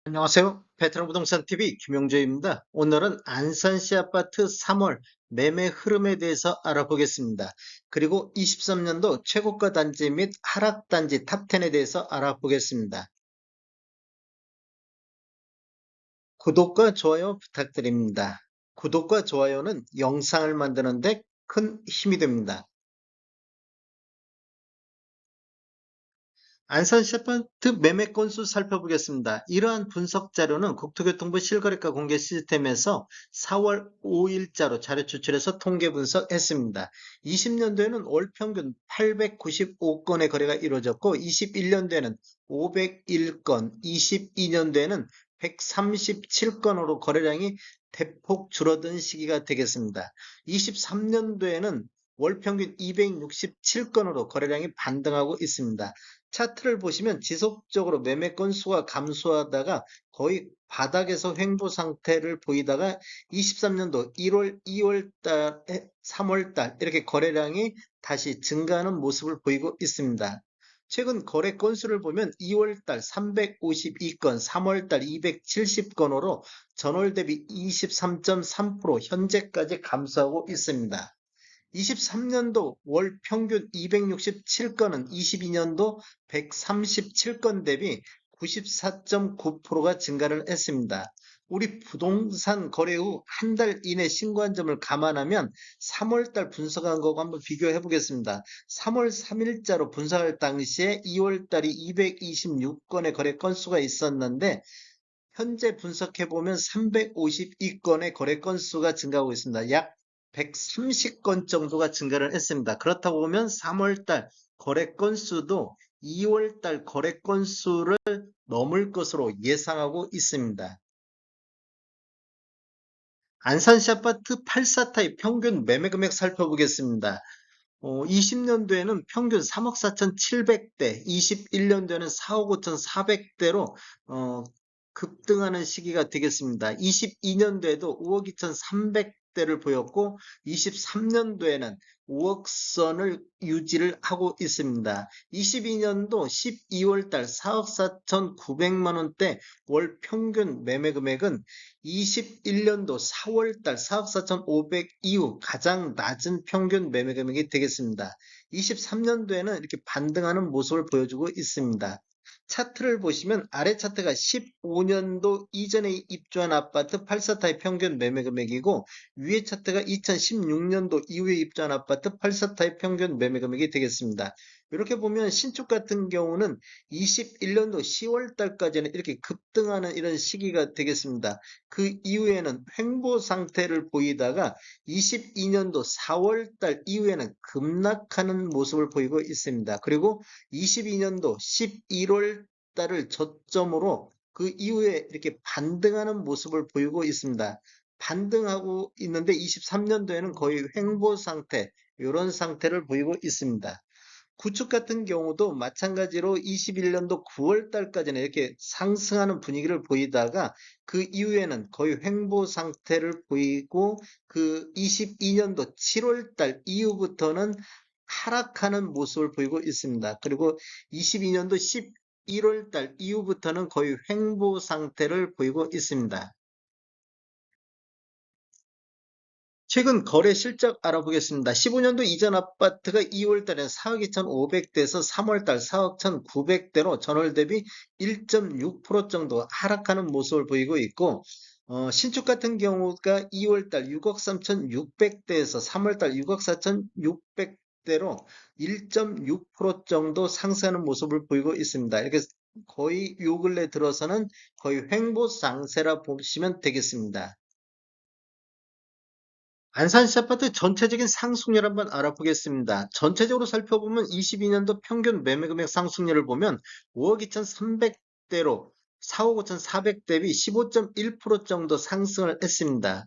안녕하세요. 베트남 부동산 TV 김용재입니다. 오늘은 안산시 아파트 3월 매매 흐름에 대해서 알아보겠습니다. 그리고 23년도 최고가 단지 및 하락 단지 탑10에 대해서 알아보겠습니다. 구독과 좋아요 부탁드립니다. 구독과 좋아요는 영상을 만드는데 큰 힘이 됩니다. 안산시 아파트 매매 건수 살펴보겠습니다. 이러한 분석 자료는 국토교통부 실거래가 공개 시스템에서 4월 5일자로 자료 추출해서 통계 분석했습니다. 20년도에는 월 평균 895건의 거래가 이루어졌고 21년도에는 501건, 22년도에는 137건으로 거래량이 대폭 줄어든 시기가 되겠습니다. 23년도에는 월 평균 267건으로 거래량이 반등하고 있습니다. 차트를 보시면 지속적으로 매매 건수가 감소하다가 거의 바닥에서 횡보 상태를 보이다가 23년도 1월, 2월 달, 3월 달 이렇게 거래량이 다시 증가하는 모습을 보이고 있습니다. 최근 거래 건수를 보면 2월 달 352건, 3월 달 270건으로 전월 대비 23.3% 현재까지 감소하고 있습니다. 23년도 월 평균 267건은 22년도 137건 대비 94.9%가 증가를 했습니다. 우리 부동산 거래 후 한 달 이내 신고한 점을 감안하면 3월달 분석한 거하고 한번 비교해 보겠습니다. 3월 3일자로 분석할 당시에 2월달이 226건의 거래 건수가 있었는데 현재 분석해 보면 352건의 거래 건수가 증가하고 있습니다. 약 130건 정도가 증가를 했습니다. 그렇다고 보면 3월달 거래 건수도 2월달 거래 건수를 넘을 것으로 예상하고 있습니다. 안산시 아파트 84타입 평균 매매 금액 살펴보겠습니다. 20년도에는 평균 3억 4,700대, 21년도에는 4억 5,400대로 급등하는 시기가 되겠습니다. 22년도에도 5억 2,300대를 보였고 23년도에는 5억 선을 유지를 하고 있습니다. 22년도 12월 달 4억 4,900만 원대 월 평균 매매 금액은 21년도 4월 달 4억 4,500 이후 가장 낮은 평균 매매 금액이 되겠습니다. 23년도에는 이렇게 반등하는 모습을 보여주고 있습니다. 차트를 보시면 아래 차트가 15년도 이전에 입주한 아파트 84타입 평균 매매 금액이고 위에 차트가 2016년도 이후에 입주한 아파트 84타입 평균 매매 금액이 되겠습니다. 이렇게 보면 신축 같은 경우는 21년도 10월 달까지는 이렇게 급등하는 이런 시기가 되겠습니다. 그 이후에는 횡보 상태를 보이다가 22년도 4월 달 이후에는 급락하는 모습을 보이고 있습니다. 그리고 22년도 11월 달을 저점으로 그 이후에 이렇게 반등하는 모습을 보이고 있습니다. 반등하고 있는데 23년도에는 거의 횡보 상태, 이런 상태를 보이고 있습니다. 구축 같은 경우도 마찬가지로 21년도 9월 달까지는 이렇게 상승하는 분위기를 보이다가 그 이후에는 거의 횡보 상태를 보이고 그 22년도 7월 달 이후부터는 하락하는 모습을 보이고 있습니다. 그리고 22년도 11월 달 이후부터는 거의 횡보 상태를 보이고 있습니다. 최근 거래 실적 알아보겠습니다. 15년도 이전 아파트가 2월 달에 4억 2,500대에서 3월 달 4억 1,900대로 전월 대비 1.6% 정도 하락하는 모습을 보이고 있고, 신축 같은 경우가 2월 달 6억 3,600대에서 3월 달 6억 4,600대로 1.6% 정도 상승하는 모습을 보이고 있습니다. 이렇게 거의 요 근래 들어서는 거의 횡보 상세라 보시면 되겠습니다. 안산시 아파트 전체적인 상승률 한번 알아보겠습니다. 전체적으로 살펴보면 22년도 평균 매매금액 상승률을 보면 5억 2,300대로 4억 5,400 대비 15.1% 정도 상승을 했습니다.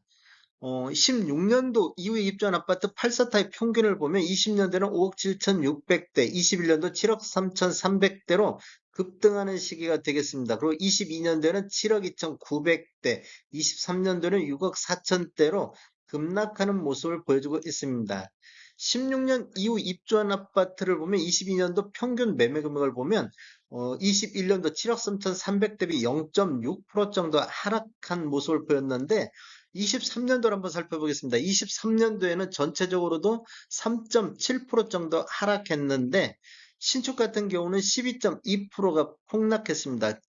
16년도 이후에 입주한 아파트 84타입 평균을 보면 20년대는 5억 7,600대, 21년도 7억 3,300대로 급등하는 시기가 되겠습니다. 그리고 22년도에는 7억 2,900대, 23년도에는 6억 4천대로 급락하는 모습을 보여주고 있습니다. 16년 이후 입주한 아파트를 보면 22년도 평균 매매 금액을 보면 21년도 7억 3,300 대비 0.6% 정도 하락한 모습을 보였는데 23년도를 한번 살펴보겠습니다. 23년도에는 전체적으로도 3.7% 정도 하락했는데 신축 같은 경우는 12.2%가 폭락했습니다.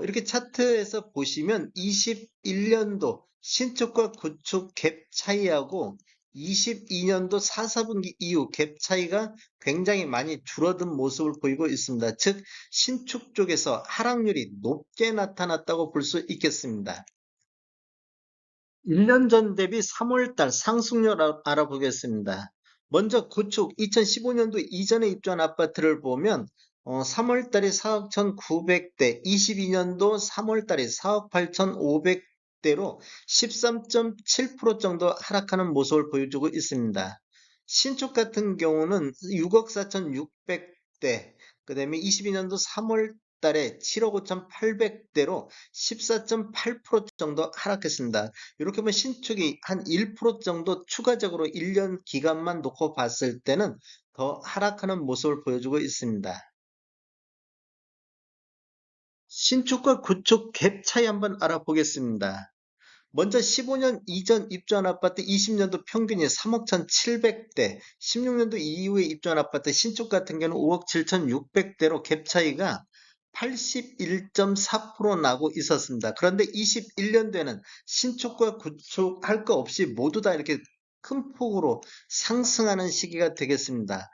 이렇게 차트에서 보시면 21년도 신축과 구축 갭 차이하고 22년도 4, 4분기 이후 갭 차이가 굉장히 많이 줄어든 모습을 보이고 있습니다. 즉, 신축 쪽에서 하락률이 높게 나타났다고 볼 수 있겠습니다. 1년 전 대비 3월달 상승률 알아보겠습니다. 먼저 구축 2015년도 이전에 입주한 아파트를 보면 3월달에 4억 1,900대, 22년도 3월달에 4억 8,500대로 13.7% 정도 하락하는 모습을 보여주고 있습니다. 신축 같은 경우는 6억 4,600대, 그 다음에 22년도 3월 달에 7억 5,800대로 14.8% 정도 하락했습니다. 이렇게 보면 신축이 한 1% 정도 추가적으로 1년 기간만 놓고 봤을 때는 더 하락하는 모습을 보여주고 있습니다. 신축과 구축 갭 차이 한번 알아보겠습니다. 먼저 15년 이전 입주한 아파트 20년도 평균이 3억 1,700대, 16년도 이후에 입주한 아파트 신축 같은 경우는 5억 7,600대로 갭 차이가 81.4% 나고 있었습니다. 그런데 21년도에는 신축과 구축 할 거 없이 모두 다 이렇게 큰 폭으로 상승하는 시기가 되겠습니다.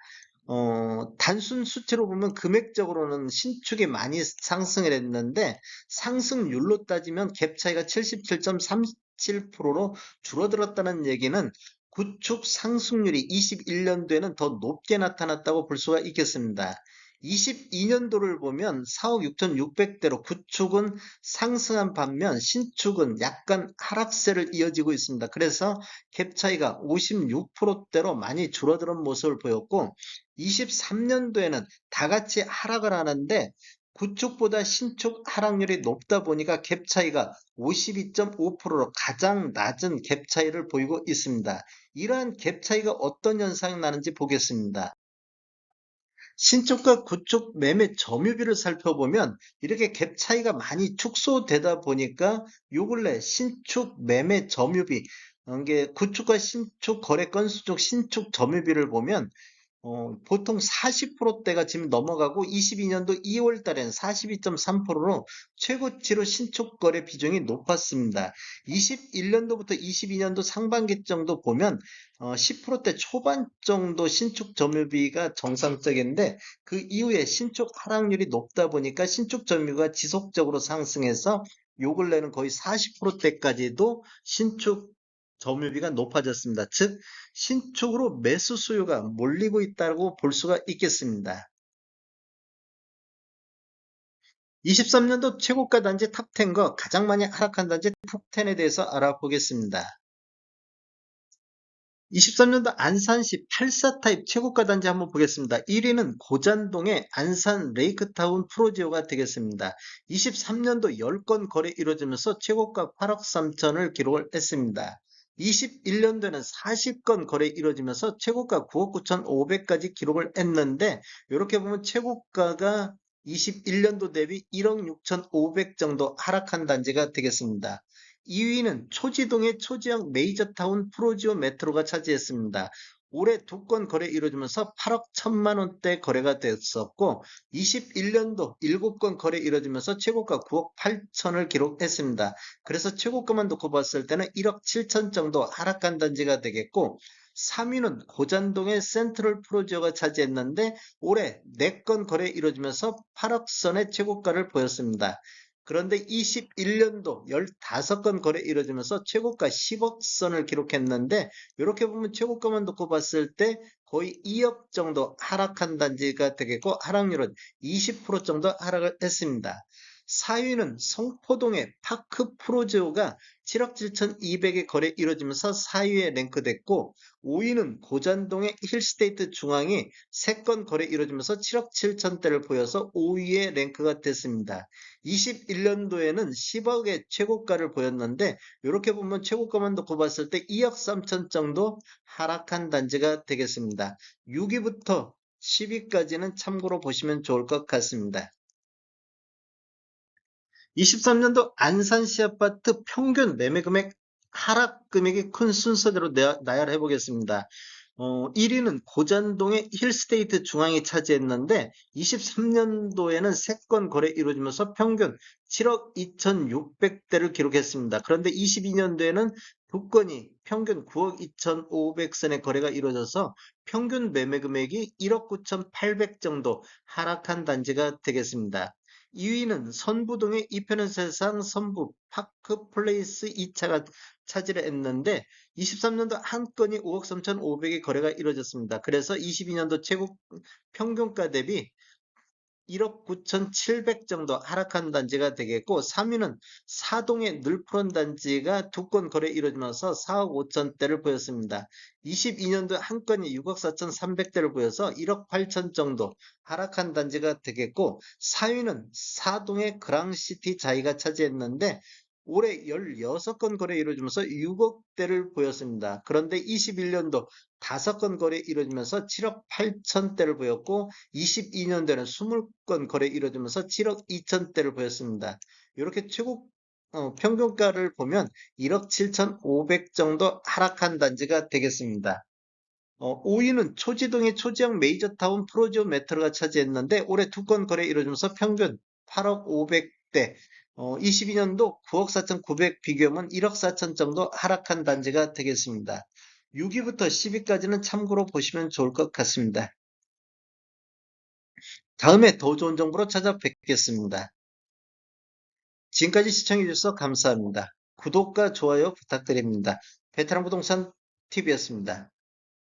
단순 수치로 보면 금액적으로는 신축이 많이 상승을 했는데 상승률로 따지면 갭 차이가 77.37%로 줄어들었다는 얘기는 구축 상승률이 21년도에는 더 높게 나타났다고 볼 수가 있겠습니다. 22년도를 보면 4억 6,600대로 구축은 상승한 반면 신축은 약간 하락세를 이어지고 있습니다. 그래서 갭 차이가 56%대로 많이 줄어드는 모습을 보였고 23년도에는 다 같이 하락을 하는데 구축보다 신축 하락률이 높다 보니까 갭 차이가 52.5%로 가장 낮은 갭 차이를 보이고 있습니다. 이러한 갭 차이가 어떤 현상이 나는지 보겠습니다. 신축과 구축 매매 점유비를 살펴보면 이렇게 갭 차이가 많이 축소되다 보니까 요 근래 신축 매매 점유비, 이게 구축과 신축 거래 건수 중 신축 점유비를 보면 보통 40%대가 지금 넘어가고 22년도 2월 달엔 42.3%로 최고치로 신축 거래 비중이 높았습니다. 21년도부터 22년도 상반기 정도 보면 10%대 초반 정도 신축 점유비가 정상적인데 그 이후에 신축 하락률이 높다 보니까 신축 점유가 지속적으로 상승해서 요 근래는 거의 40%대까지도 신축 점유비가 높아졌습니다. 즉 신축으로 매수 수요가 몰리고 있다고 볼 수가 있겠습니다. 23년도 최고가 단지 탑10과 가장 많이 하락한 단지 탑10에 대해서 알아보겠습니다. 23년도 안산시 84 타입 최고가 단지 한번 보겠습니다. 1위는 고잔동의 안산 레이크타운 프로지오가 되겠습니다. 23년도 10건 거래 이루어지면서 최고가 8억 3천을 기록을 했습니다. 21년도에는 40건 거래 이루어지면서 최고가 9억 9,500까지 기록을 했는데 이렇게 보면 최고가가 21년도 대비 1억 6,500 정도 하락한 단지가 되겠습니다. 2위는 초지동의 초지형 메이저타운 프로지오 메트로가 차지했습니다. 올해 2건 거래 이루어지면서 8억 1천만 원대 거래가 됐었고 21년도 7건 거래 이루어지면서 최고가 9억 8천을 기록했습니다. 그래서 최고가만 놓고 봤을 때는 1억 7천 정도 하락한 단지가 되겠고 3위는 고잔동의 센트럴 프로지오가 차지했는데 올해 4건 거래 이루어지면서 8억 선의 최고가를 보였습니다. 그런데 21년도 15건 거래 이루어지면서 최고가 10억 선을 기록했는데 이렇게 보면 최고가만 놓고 봤을 때 거의 2억 정도 하락한 단지가 되겠고 하락률은 20% 정도 하락을 했습니다. 4위는 성포동의 파크 프로제오가 7억 7,200에 거래 이루어지면서 4위에 랭크됐고 5위는 고잔동의 힐스테이트 중앙이 3건 거래 이루어지면서 7억 7천대를 보여서 5위에 랭크가 됐습니다. 21년도에는 10억의 최고가를 보였는데 이렇게 보면 최고가만 놓고 봤을 때 2억 3천 정도 하락한 단지가 되겠습니다. 6위부터 10위까지는 참고로 보시면 좋을 것 같습니다. 23년도 안산시 아파트 평균 매매 금액 하락 금액이 큰 순서대로 나열해 보겠습니다. 1위는 고잔동의 힐스테이트 중앙이 차지했는데 23년도에는 3건 거래 이루어지면서 평균 7억 2,600대를 기록했습니다. 그런데 22년도에는 2건이 평균 9억 2,500선의 거래가 이루어져서 평균 매매 금액이 1억 9,800 정도 하락한 단지가 되겠습니다. 2위는 선부동의 이편한 세상 선부 파크플레이스 2차가 차지를 했는데 23년도 한 건이 5억 3,500의 거래가 이루어졌습니다. 그래서 22년도 최고 평균가 대비 1억 9,700 정도 하락한 단지가 되겠고 3위는 사동의 늘푸른 단지가 2건 거래 이루어지면서 4억 5천대를 보였습니다. 22년도 한 건이 6억 4,300대를 보여서 1억 8천 정도 하락한 단지가 되겠고 4위는 사동의 그랑시티 자이가 차지했는데 올해 16건 거래 이루어지면서 6억대를 보였습니다. 그런데 21년도 5건 거래 이루어지면서 7억 8천대를 보였고 22년도에는 20건 거래 이루어지면서 7억 2천대를 보였습니다. 이렇게 최고 평균가를 보면 1억 7,500 정도 하락한 단지가 되겠습니다. 5위는 초지동의 초지형 메이저타운 프로지오 메트로가 차지했는데 올해 2건 거래 이루어지면서 평균 8억 500대 22년도 9억 4,900 비교하면 1억 4천 정도 하락한 단지가 되겠습니다. 6위부터 10위까지는 참고로 보시면 좋을 것 같습니다. 다음에 더 좋은 정보로 찾아뵙겠습니다. 지금까지 시청해주셔서 감사합니다. 구독과 좋아요 부탁드립니다. 베테랑 부동산 TV였습니다.